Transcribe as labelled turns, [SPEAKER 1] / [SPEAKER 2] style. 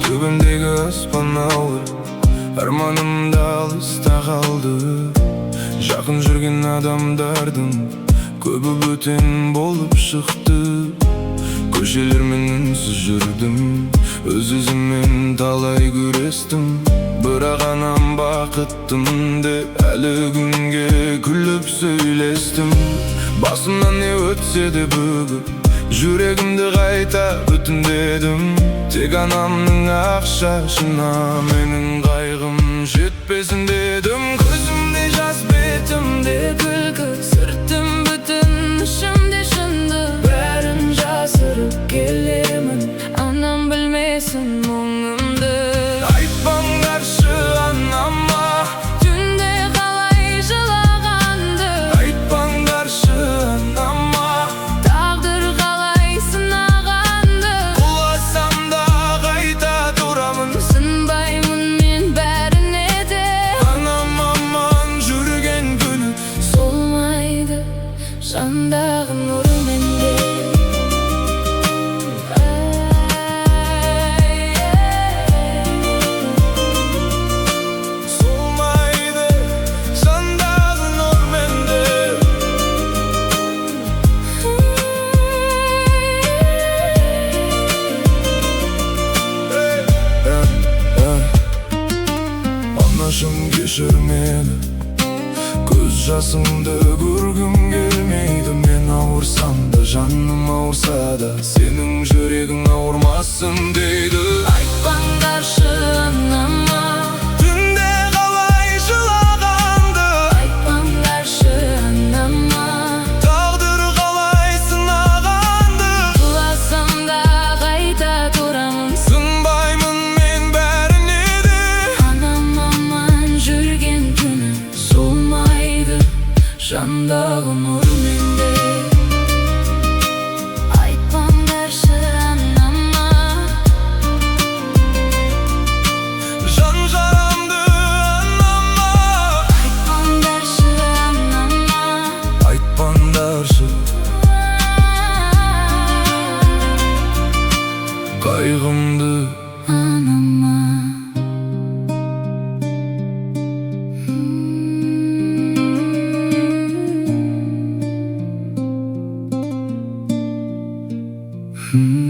[SPEAKER 1] Tübümdeki aspan ağır, armanım da alыста kaldı. Жақын жүрген адамдардың көбі бөтен болып шықты. Көшелермен үнсіз жүрдім, өз-өзіммен талай күрестім. Бірақ анам бақыттымын деп әлі күнге күліп сөйлестім. Басымнан не өтсе де бүгіп, жүрегімді қайта бүтіндедім. Тек анамның ақ шашына менің қайғым жетпесін дедім. Көзімде жас, бетімде күлкі, сыртым бүтін, ішімде шындық. Бәрін жасырып келемін, анам білмесін мұңымды. Айтпаңдаршы анама, түнде қалай жылағанды. Айтпаңдаршы анама, тағдыр қалай сынағанды. Құласам да қайта тұрамын, сынбаймын мен бәріне де. Анам аман жүрген күні солмайды жандағы нұры менде. Солмайды жандағы нұр менде. Anашым кешір мені, көз жасымды көргім келмейді. Мен ауырсам да, жаным ауырса да, сенің жүрегің ауырмасын дейді. Айтпаңдаршы анама, түнде қалай жылағанды. Айтпаңдаршы анама, тағдыр қалай сынағанды. Құласам да қайта тұрамын, сынбаймын мен бәріне де. Анам аман жүрген күні солмайды жандағы нұр менде. Айтпаңдаршы анама, жан жарамды анама. Айтпаңдаршы анама, айтпаңдаршы қайғымды анама. Hmm.